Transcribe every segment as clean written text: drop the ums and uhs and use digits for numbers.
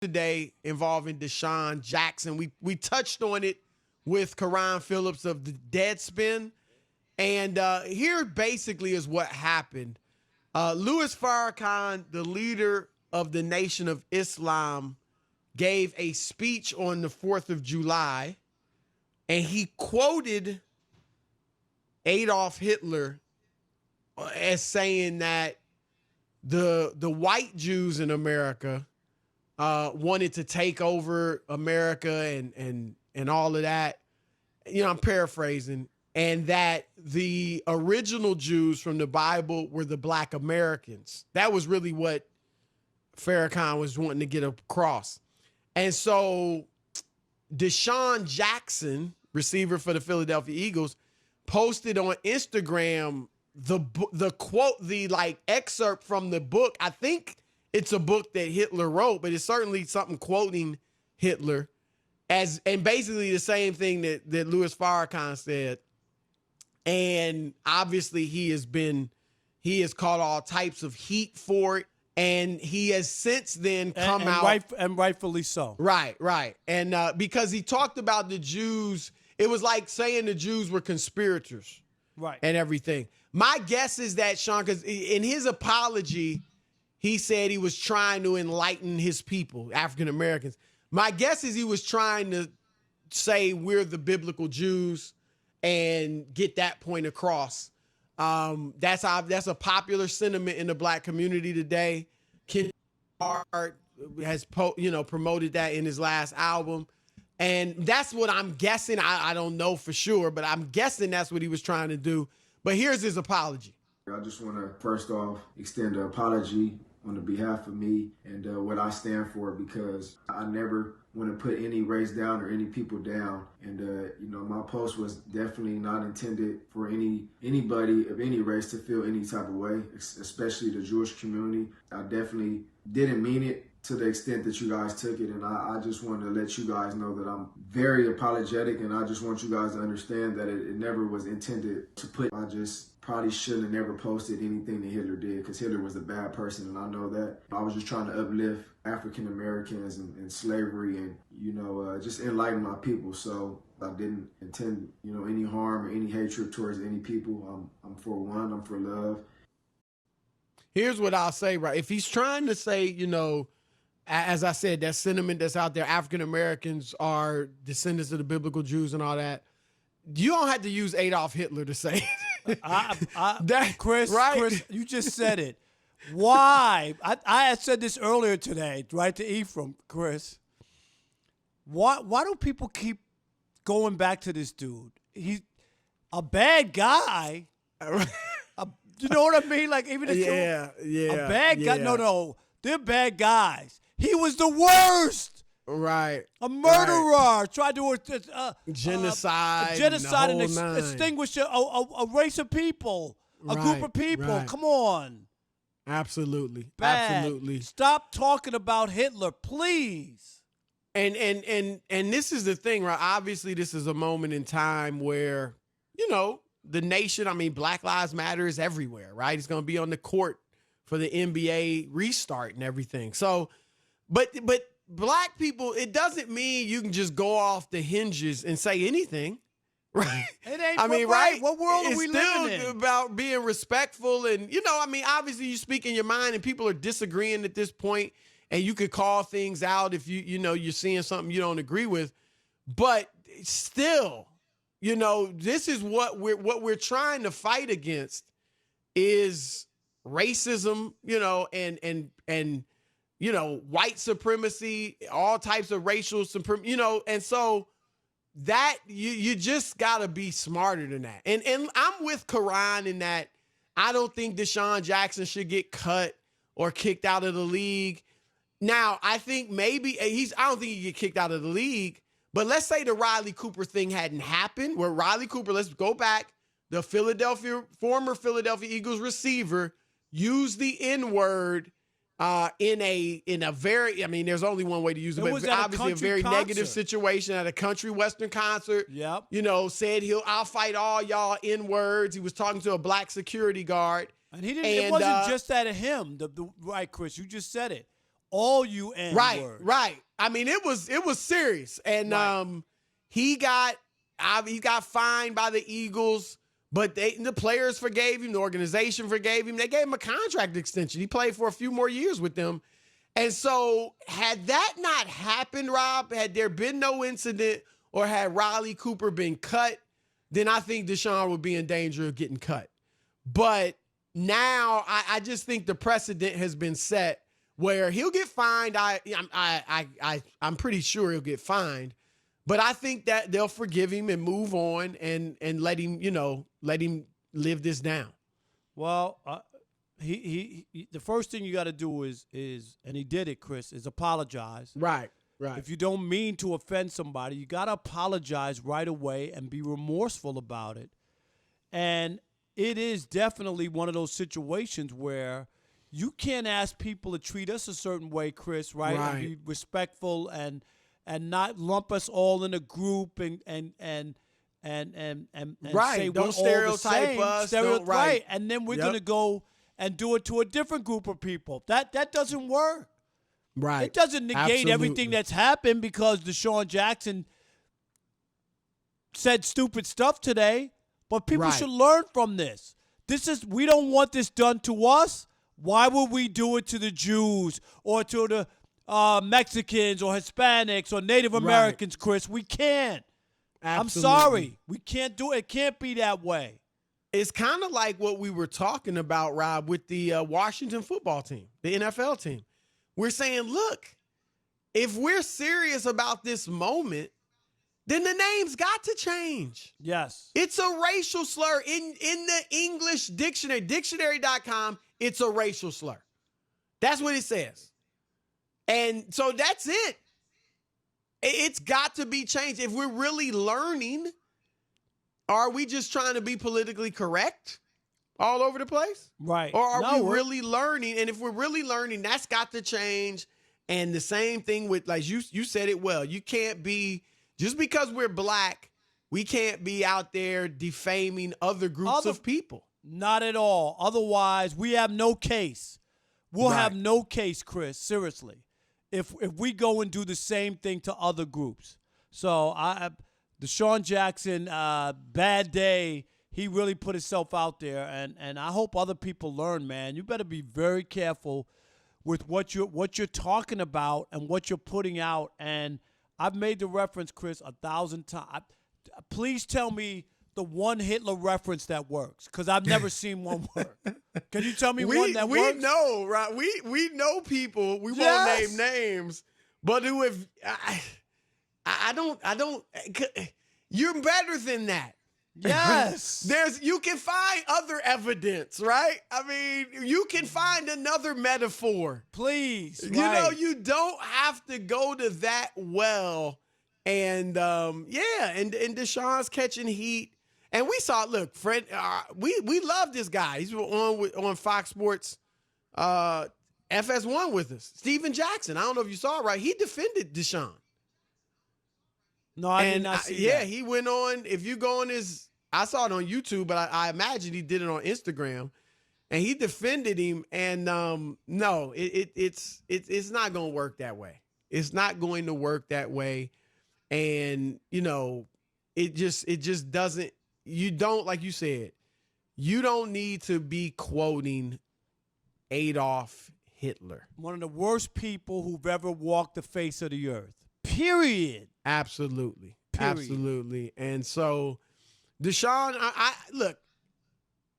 today involving DeSean Jackson. We touched on it with Karan Phillips of the Deadspin. And here basically is what happened. Louis Farrakhan, the leader of the Nation of Islam, gave a speech on the 4th of July, and he quoted Adolf Hitler as saying that the white Jews in America wanted to take over America and all of that. You know, I'm paraphrasing. And that the original Jews from the Bible were the black Americans. That was really what Farrakhan was wanting to get across. And so DeSean Jackson, receiver for the Philadelphia Eagles, posted on Instagram the quote, the like excerpt from the book. I think it's a book that Hitler wrote, but it's certainly something quoting Hitler and basically the same thing that Louis Farrakhan said. And obviously he has caught all types of heat for it. And he has since then come out. And rightfully so. Right. And because he talked about the Jews, it was like saying the Jews were conspirators. Right. And everything. My guess is that, Sean, because in his apology, he said he was trying to enlighten his people, African Americans. My guess is he was trying to say we're the biblical Jews and get that point across. That's a popular sentiment in the black community today. Ken Hart has promoted that in his last album. And that's what I'm guessing. I don't know for sure, but I'm guessing that's what he was trying to do. But here's his apology. I just want to first off extend an apology on the behalf of me and what I stand for, because I never want to put any race down or any people down. And, my post was definitely not intended for anybody of any race to feel any type of way, especially the Jewish community. I definitely didn't mean it to the extent that you guys took it. And I just wanted to let you guys know that I'm very apologetic, and I just want you guys to understand that it never was intended to put. I just probably shouldn't have never posted anything that Hitler did, because Hitler was a bad person, and I know that. I was just trying to uplift African Americans and slavery and, just enlighten my people. So I didn't intend, any harm or any hatred towards any people. I'm for one, I'm for love. Here's what I'll say, right? If he's trying to say, as I said, that sentiment that's out there, African Americans are descendants of the biblical Jews and all that, you don't have to use Adolf Hitler to say it. Chris, right? Chris, you just said it. Why? I had said this earlier today, right, to Ephraim, Chris. Why do people keep going back to this dude? He's a bad guy. You know what I mean? Like, even a bad guy. No, they're bad guys. He was the worst. Right. A murderer. Right. Tried to genocide. And extinguish a race of people, a group of people. Right. Come on. Absolutely. Bad. Absolutely. Stop talking about Hitler, please. And this is the thing, right? Obviously, this is a moment in time where, the nation, Black Lives Matter is everywhere, right? It's going to be on the court for the NBA restart and everything. So, but black people, it doesn't mean you can just go off the hinges and say anything, right? It ain't, right? What world are we living in? It's still about being respectful and, obviously you speak in your mind and people are disagreeing at this point, and you could call things out if you're seeing something you don't agree with, but still, this is what we're trying to fight against is racism, and white supremacy, all types of racial supremacy, and so that you just gotta be smarter than that. And I'm with Karan in that I don't think DeSean Jackson should get cut or kicked out of the league. Now, I think maybe I don't think he get kicked out of the league, but let's say the Riley Cooper thing hadn't happened, where Riley Cooper, let's go back, the former Philadelphia Eagles receiver used the N-word in a very, there's only one way to use it, but obviously a very negative situation at a country western concert. Yep. Said I'll fight all y'all N-words. He was talking to a black security guard. And he didn't. It wasn't just that of him. Right, Chris, you just said it. all you N Right, words. right. I mean, it was serious, and Right. he got fined by the Eagles, but the players forgave him, the organization forgave him. They gave him a contract extension. He played for a few more years with them, and so had that not happened, Rob, had there been no incident, or had Riley Cooper been cut, then I think DeSean would be in danger of getting cut. But now I just think the precedent has been set where he'll get fined. I'm pretty sure he'll get fined, but I think that they'll forgive him and move on and let him live this down. Well, he the first thing you got to do is and he did it, Chris, is apologize. Right, right. If you don't mean to offend somebody, you got to apologize right away and be remorseful about it. And it is definitely one of those situations where you can't ask people to treat us a certain way, Chris, right? Right. And be respectful and not lump us all in a group and Right. say Don't we're stereotype all the same. us. Right. Right. And then we're Yep. gonna go and do it to a different group of people. That doesn't work. Right. It doesn't negate Absolutely. everything that's happened because DeSean Jackson said stupid stuff today. But people Right. should learn from this. We don't want this done to us. Why would we do it to the Jews or to the Mexicans or Hispanics or Native Americans, Chris? We can't. I'm Absolutely. sorry. We can't do it. It can't be that way. It's kind of like what we were talking about, Rob, with the Washington football team, the NFL team. We're saying, look, if we're serious about this moment, then the name's got to change. Yes. It's a racial slur. In the English dictionary, dictionary.com, it's a racial slur. That's what it says. And so that's it. It's got to be changed. If we're really learning, are we just trying to be politically correct all over the place? Right. Or are No, we really learning? And if we're really learning, that's got to change. And the same thing with, like you said it well, you can't be, just because we're black, we can't be out there defaming other groups of people. Not at all. Otherwise, we have no case. We'll Right. have no case, Chris, seriously, if we go and do the same thing to other groups. So, DeSean Jackson, bad day. He really put himself out there, and I hope other people learn, man. You better be very careful with what you're talking about and what you're putting out. And I've made the reference, Chris, 1,000 times. Please tell me the one Hitler reference that works, because I've never seen one work. Can you tell me one that works? We know, right? We know people. We Yes. won't name names, but who have I don't. You're better than that. Yes. You can find other evidence, right? I mean, you can find another metaphor. Please. You know, right. you don't have to go to that well. And and DeSean's catching heat. And we saw, look, Fred, we love this guy. He's on Fox Sports FS1 with us. DeSean Jackson. I don't know if you saw it, right? He defended DeSean. No, I did not see that. He went on. If you go on I saw it on YouTube, but I imagine he did it on Instagram, and he defended him. And no, it's not going to work that way. It's not going to work that way, and it just doesn't. You don't, like you said, you don't need to be quoting Adolf Hitler. One of the worst people who've ever walked the face of the earth. Period. Absolutely. Period. Absolutely. And so DeSean, I look,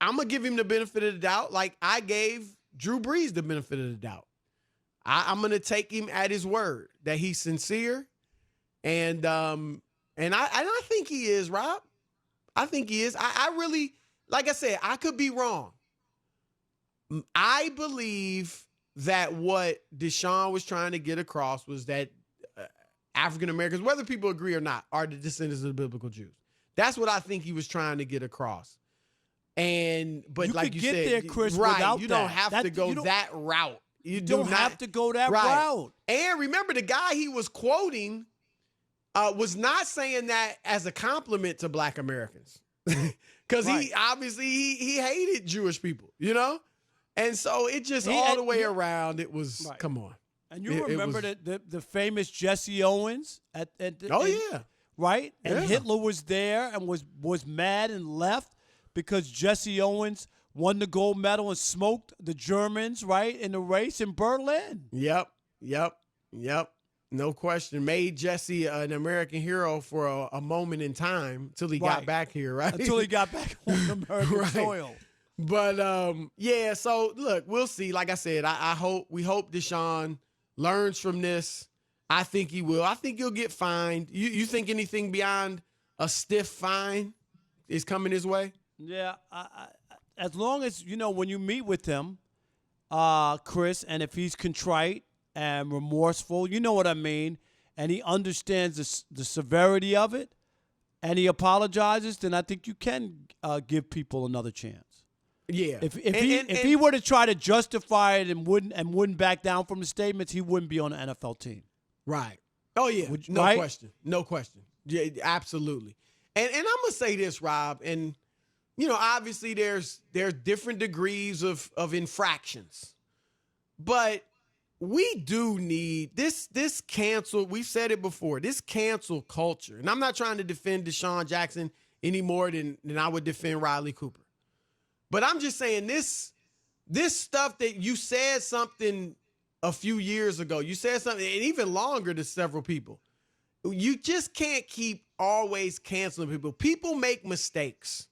I'm going to give him the benefit of the doubt. Like I gave Drew Brees the benefit of the doubt. I'm going to take him at his word that he's sincere. And I think he is, Rob. I think he is. I really, like I said, I could be wrong. I believe that what DeSean was trying to get across was that African Americans, whether people agree or not, are the descendants of the biblical Jews. That's what I think he was trying to get across. But you like could you get said, there, Chris, right? without You that. don't have to go that route. You don't have to go that route. And remember, the guy he was quoting was not saying that as a compliment to Black Americans, because he obviously he hated Jewish people, And so it just all the way around. It was come on. And you remember the famous Jesse Owens yeah. Right? And Yeah. Hitler was there and was mad and left because Jesse Owens won the gold medal and smoked the Germans, right, in the race in Berlin. Yep. No question. Made Jesse an American hero for a moment in time until he got back here, right? Until he got back on American soil. But yeah, so look, we'll see. Like I said, we hope DeSean learns from this. I think he will. I think he'll get fined. You think anything beyond a stiff fine is coming his way? Yeah, as long as, when you meet with him, Chris, and if he's contrite and remorseful, you know what I mean, and he understands the severity of it, and he apologizes, then I think you can give people another chance. Yeah. If he were to try to justify it and wouldn't back down from the statements, he wouldn't be on the NFL team. Right. Oh yeah. No question. No question. Yeah, absolutely. And I'm gonna say this, Rob, and obviously there's different degrees of infractions, but we do need this cancel. We've said it before. This cancel culture, and I'm not trying to defend DeSean Jackson any more than I would defend Riley Cooper. But I'm just saying this stuff that you said something a few years ago, you said something, and even longer to several people. You just can't keep always canceling people. People make mistakes.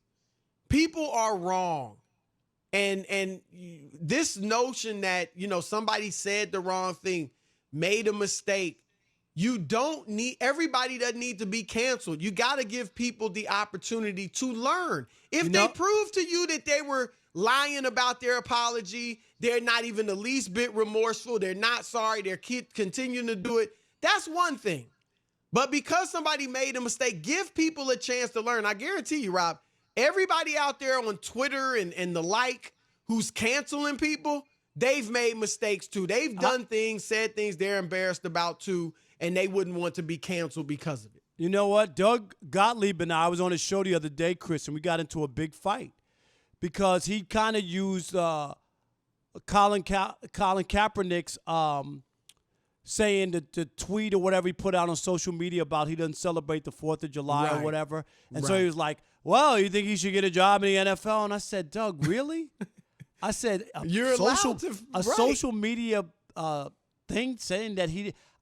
People are wrong. And this notion that, somebody said the wrong thing, made a mistake, everybody doesn't need to be canceled. You got to give people the opportunity to learn. If they prove to you that they were lying about their apology, they're not even the least bit remorseful, they're not sorry, they're continuing to do it, that's one thing. But because somebody made a mistake, give people a chance to learn. I guarantee you, Rob, everybody out there on Twitter and the like who's canceling people, they've made mistakes too. They've done things, said things they're embarrassed about too, and they wouldn't want to be canceled because of it. You know what? Doug Gottlieb and I was on a show the other day, Chris, and we got into a big fight because he kind of used Colin Kaepernick's saying the tweet or whatever he put out on social media about he doesn't celebrate the 4th of July or whatever. And so he was like, well, you think he should get a job in the NFL? And I said, Doug, really? I said, you're allowed to, social media thing saying that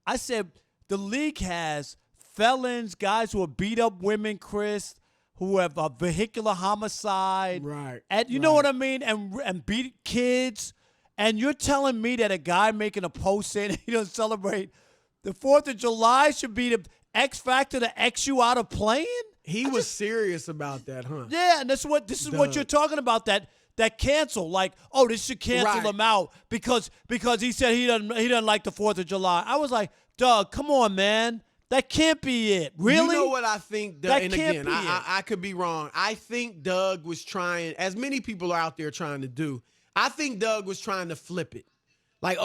I said, the league has felons, guys who have beat up women, Chris, who have a vehicular homicide. Right. And you know what I mean? And beat kids. And you're telling me that a guy making a post saying he doesn't celebrate the 4th of July should be the X factor to X you out of playing? He was serious about that, huh? Yeah, and this is what you're talking about, that cancel. Like, oh, this should cancel him out because he said he doesn't like the 4th of July. I was like, Doug, come on, man. That can't be it. Really? You know what I think, Doug, that and can't again, be I could be wrong. I think Doug was trying, as many people are out there trying to do, I think Doug was trying to flip it. Like,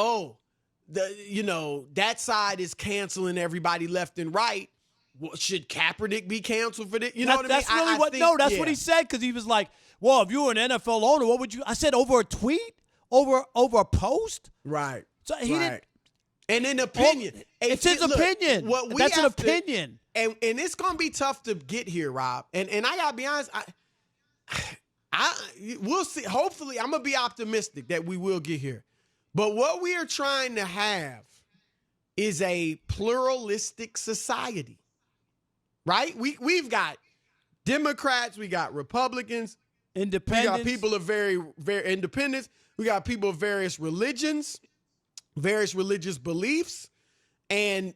that side is canceling everybody left and right. Well, should Kaepernick be canceled for this? You know what I mean? That's really that's what he said, because he was like, well, if you were an NFL owner, what would you? I said, over a tweet? Over a post? Right. So he didn't. And an opinion. It's his opinion. That's an opinion. And it's going to be tough to get here, Rob. And I got to be honest, we'll see. Hopefully, I'm going to be optimistic that we will get here. But what we are trying to have is a pluralistic society, right? We've got Democrats, we got Republicans, independents. We got people of very, very independents. We got people of various religions, various religious beliefs, and,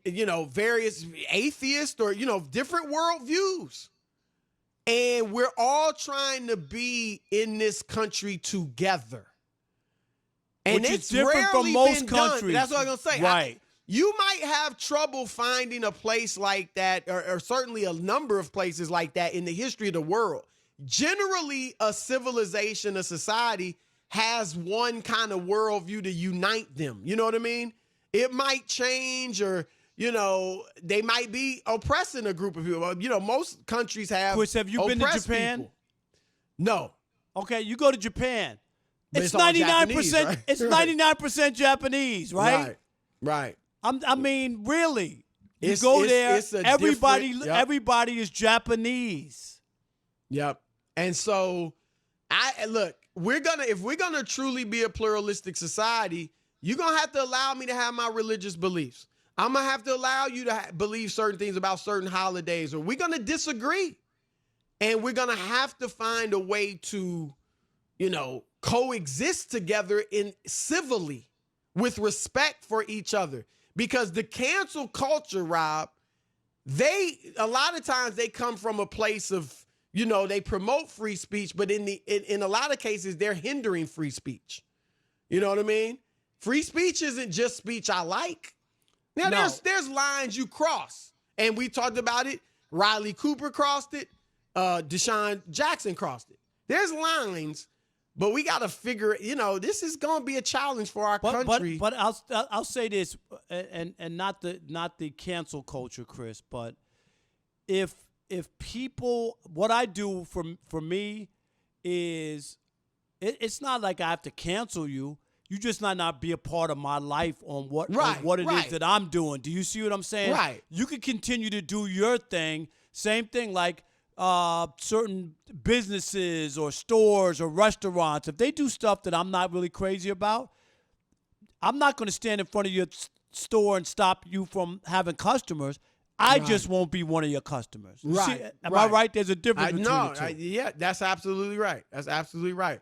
various atheists or, different worldviews. And we're all trying to be in this country together. And which it's is different from most countries. Done. That's what I'm going to say. Right. You might have trouble finding a place like that, or certainly a number of places like that in the history of the world. Generally, a civilization, a society, has one kind of worldview to unite them. You know what I mean? It might change, or, they might be oppressing a group of people. Most countries have. Chris, have you been to Japan? People. No. Okay, you go to Japan. It's all 99%. Japanese, right? It's 99% Japanese, right? Right. I mean, really. You It's- go it's- there, it's a everybody different- yep. everybody is Japanese. Yep. And so look, if we're gonna truly be a pluralistic society, you're gonna have to allow me to have my religious beliefs. I'm gonna have to allow you to believe certain things about certain holidays, or we're gonna disagree. And we're gonna have to find a way to, coexist together in civilly with respect for each other. Because the cancel culture, Rob, a lot of times they come from a place of, they promote free speech, but in a lot of cases, they're hindering free speech. You know what I mean? Free speech isn't just speech I like. Now, No. there's lines you cross. And we talked about it. Riley Cooper crossed it. DeSean Jackson crossed it. There's lines, but we got to figure, this is going to be a challenge for our country. But I'll say this, and not the cancel culture, Chris, but if people, what I do for me is, it's not like I have to cancel you. You just not be a part of my life on what it is that I'm doing. Do you see what I'm saying? Right. You can continue to do your thing. Same thing like certain businesses or stores or restaurants. If they do stuff that I'm not really crazy about, I'm not going to stand in front of your store and stop you from having customers. I just won't be one of your customers. You see, am I right? There's a difference between the two. Yeah, that's absolutely right. That's absolutely right.